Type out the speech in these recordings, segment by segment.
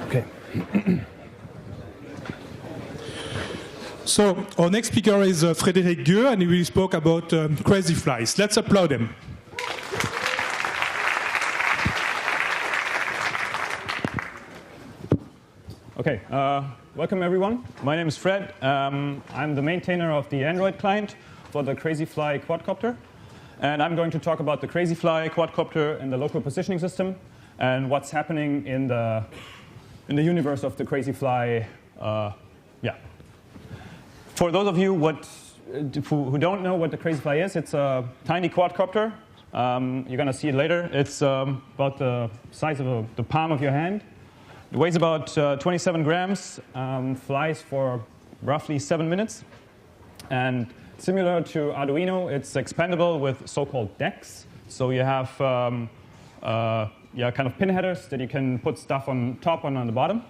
Okay. So our next speaker is Frédéric Gueux, and he will speak about Crazyflies. Let's applaud him. Okay, welcome everyone. My name is Fred. I'm the maintainer of the Android client for the Crazyflie quadcopter. And I'm going to talk about the Crazyflie quadcopter and the Loco positioning system and what's happening in the universe of the Crazyflie. For those of you who don't know what the Crazyflie is, it's a tiny quadcopter. You're going to see it later. It's about the size of the palm of your hand. It weighs about 27 grams, flies for roughly 7 minutes. And similar to Arduino, it's expandable with so-called decks. So you have kind of pin headers that you can put stuff on top and on the bottom.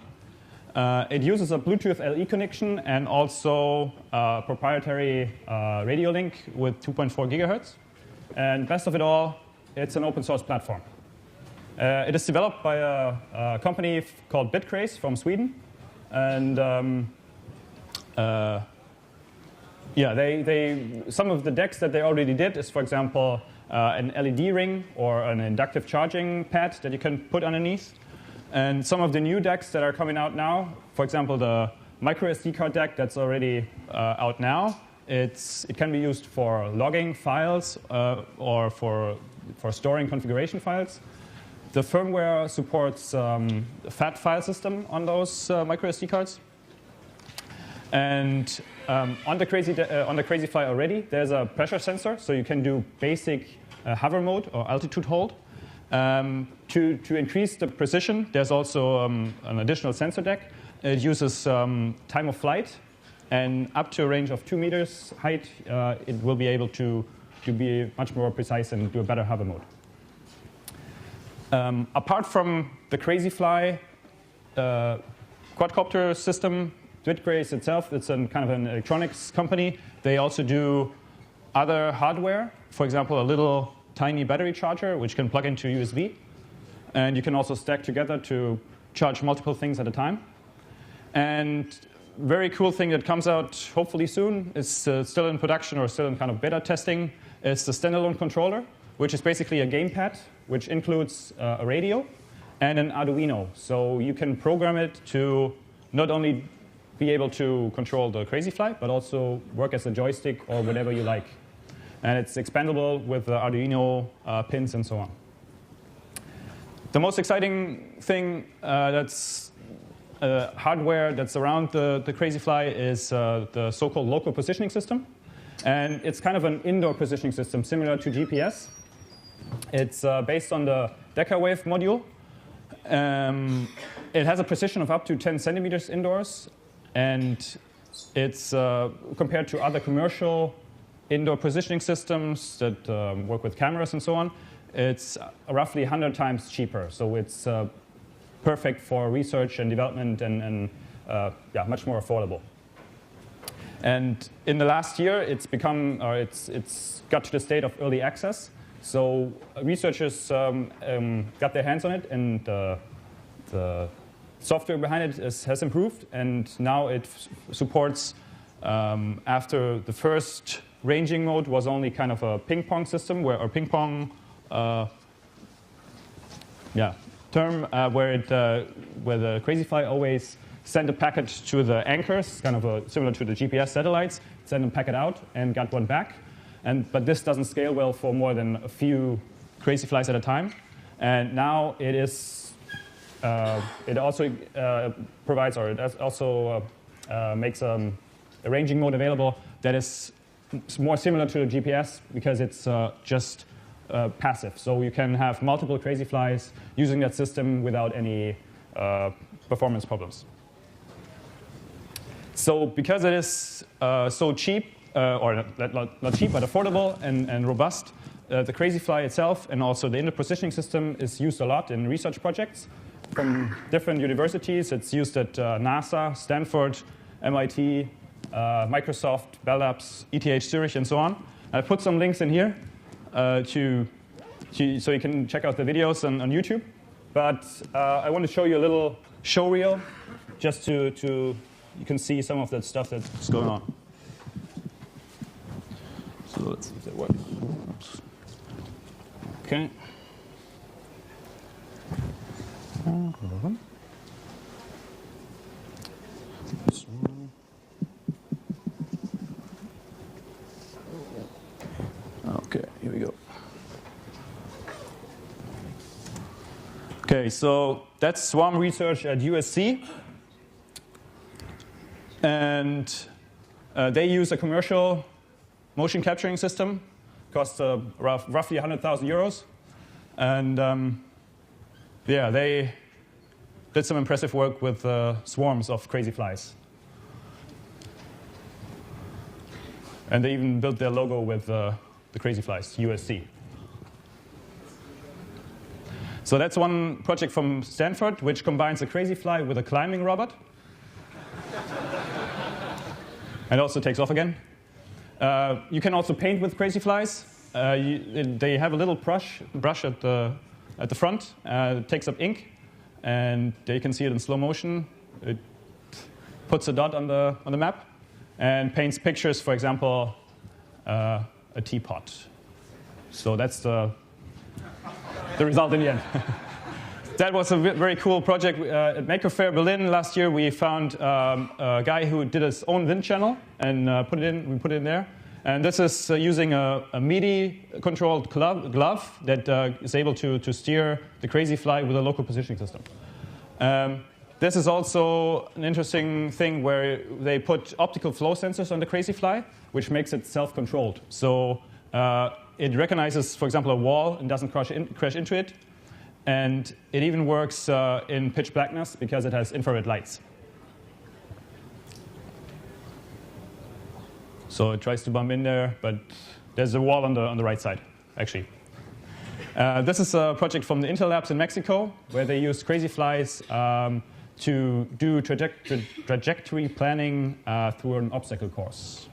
It uses a Bluetooth LE connection and also a proprietary radio link with 2.4 gigahertz. And best of it all, it's an open source platform. It is developed by a company called BitCraze from Sweden. And some of the decks that they already did is, for example, an LED ring or an inductive charging pad that you can put underneath. And some of the new decks that are coming out now, for example, the micro SD card deck that's already out now, it can be used for logging files or for storing configuration files. The firmware supports the FAT file system on those micro SD cards. And on the Crazyflie already, there's a pressure sensor, so you can do basic hover mode or altitude hold. To increase the precision, there's also an additional sensor deck. It uses time of flight, and up to a range of 2 meters height, it will be able to be much more precise and do a better hover mode. Apart from the Crazyflie quadcopter system, BitCraze itself, it's kind of an electronics company. They also do other hardware, for example, a little tiny battery charger, which can plug into USB. And you can also stack together to charge multiple things at a time. And very cool thing that comes out hopefully soon, is still in production or still in kind of beta testing, is the standalone controller, which is basically a gamepad, which includes a radio and an Arduino. So you can program it to not only be able to control the Crazyflie, but also work as a joystick or whatever you like. And it's expandable with the Arduino pins and so on. The most exciting thing that's hardware that's around the Crazyflie is the so-called Loco positioning system. And it's kind of an indoor positioning system similar to GPS. It's based on the Decawave module. It has a precision of up to 10 centimeters indoors. And it's compared to other commercial indoor positioning systems that work with cameras and so on, it's roughly 100 times cheaper. So it's perfect for research and development and much more affordable. And in the last year, it's got to the state of early access. So researchers got their hands on it, and the software behind it has improved, and now it supports, after the first ranging mode was only kind of a ping pong system, where the Crazyflie always sent a packet to the anchors, kind of similar to the GPS satellites, send a packet out and got one back. But this doesn't scale well for more than a few Crazyflies at a time. And now it is. It also provides, or it also makes a ranging mode available that is more similar to the GPS because it's just passive. So you can have multiple Crazyflies using that system without any performance problems. So because it is so cheap, or not cheap, but affordable and robust, the Crazyflie itself and also the indoor positioning system is used a lot in research projects from different universities. It's used at NASA, Stanford, MIT, Microsoft, Bell Labs, ETH Zurich, and so on. I put some links in here so you can check out the videos on YouTube. but I want to show you a little show reel just to you can see some of that stuff that's going on. So let's see if that works. Oops. Okay. Okay, here we go. Okay, so that's swarm research at USC. And they use a commercial motion capturing system. Costs roughly 100,000 euros. And yeah, they did some impressive work with swarms of Crazyflies. And they even built their logo with the Crazyflies, USC. So that's one project from Stanford, which combines a Crazyflie with a climbing robot. And also takes off again. You can also paint with Crazyflies. They have a little brush at the front. It takes up ink, and you can see it in slow motion. It puts a dot on the map and paints pictures. For example, a teapot. So that's the result in the end. That was a very cool project. At Maker Faire Berlin last year, we found a guy who did his own wind channel and we put it in there. And this is using a MIDI-controlled glove that is able to steer the Crazyflie with a local positioning system. This is also an interesting thing where they put optical flow sensors on the Crazyflie, which makes it self-controlled. So it recognizes, for example, a wall and doesn't crash into it. And it even works in pitch blackness because it has infrared lights. So it tries to bump in there, but there's a wall on the right side, actually. This is a project from the Intel Labs in Mexico, where they use Crazyflies to do trajectory planning through an obstacle course.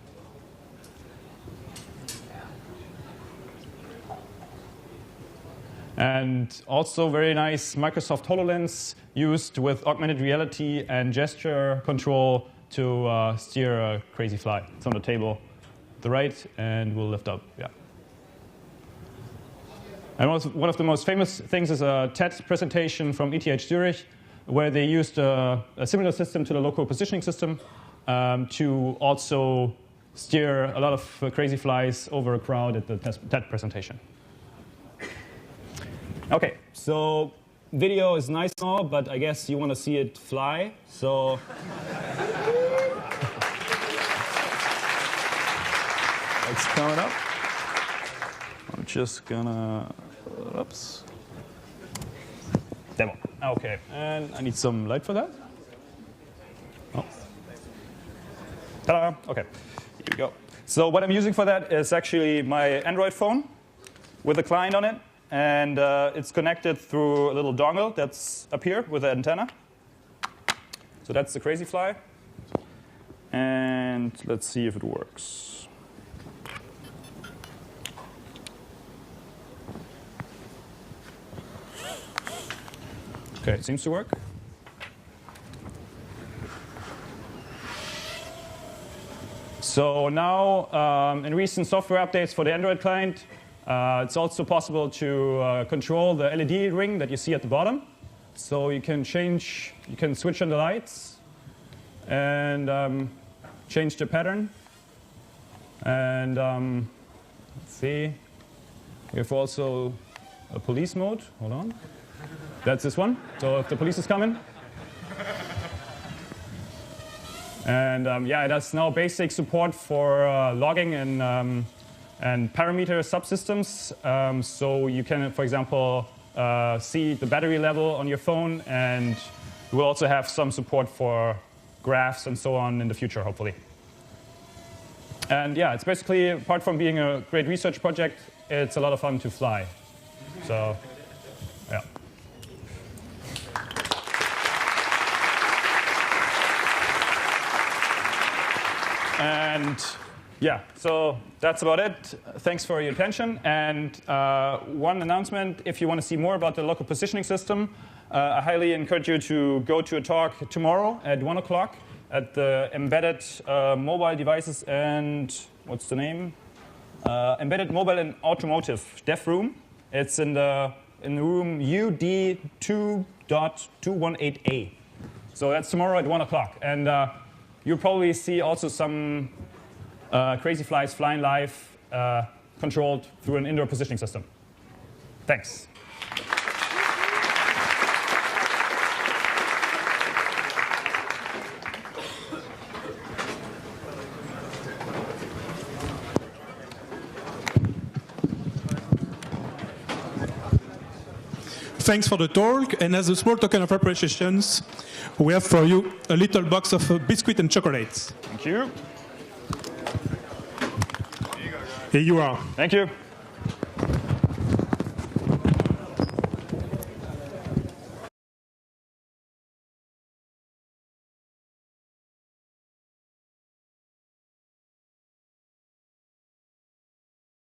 And also very nice Microsoft HoloLens used with augmented reality and gesture control to steer a Crazyflie. It's on the table to the right, and we'll lift up. Yeah. And one of the most famous things is a TED presentation from ETH Zurich, where they used a similar system to the local positioning system to also steer a lot of Crazyflies over a crowd at the TED presentation. Okay, so video is nice and all, but I guess you want to see it fly. So it's coming up. I'm just gonna, oops. Demo. Okay, and I need some light for that. Oh. Ta-da! Okay, here we go. So what I'm using for that is actually my Android phone with a client on it. And it's connected through a little dongle that's up here with the antenna. So that's the Crazyflie. And let's see if it works. Okay, it seems to work. So now, in recent software updates for the Android client, it's also possible to control the LED ring that you see at the bottom. So you can switch on the lights and change the pattern. And let's see, we have also a police mode. Hold on. That's this one. So if the police is coming. And yeah, it has now basic support for logging and parameter subsystems. So you can, for example, see the battery level on your phone, and we'll also have some support for graphs and so on in the future, hopefully. And yeah, it's basically, apart from being a great research project, it's a lot of fun to fly. So, yeah. And Yeah, so that's about it. Thanks for your attention. And one announcement, if you want to see more about the local positioning system, I highly encourage you to go to a talk tomorrow at 1 o'clock at the Embedded Mobile Devices and, what's the name? Embedded Mobile and Automotive Dev Room. It's in the room UD2.218A. So that's tomorrow at 1 o'clock. And you'll probably see also some Crazyflies flying live, controlled through an indoor positioning system. Thanks. Thanks for the talk, and as a small token of appreciations, we have for you a little box of biscuits and chocolates. Thank you. Here you are. Thank you.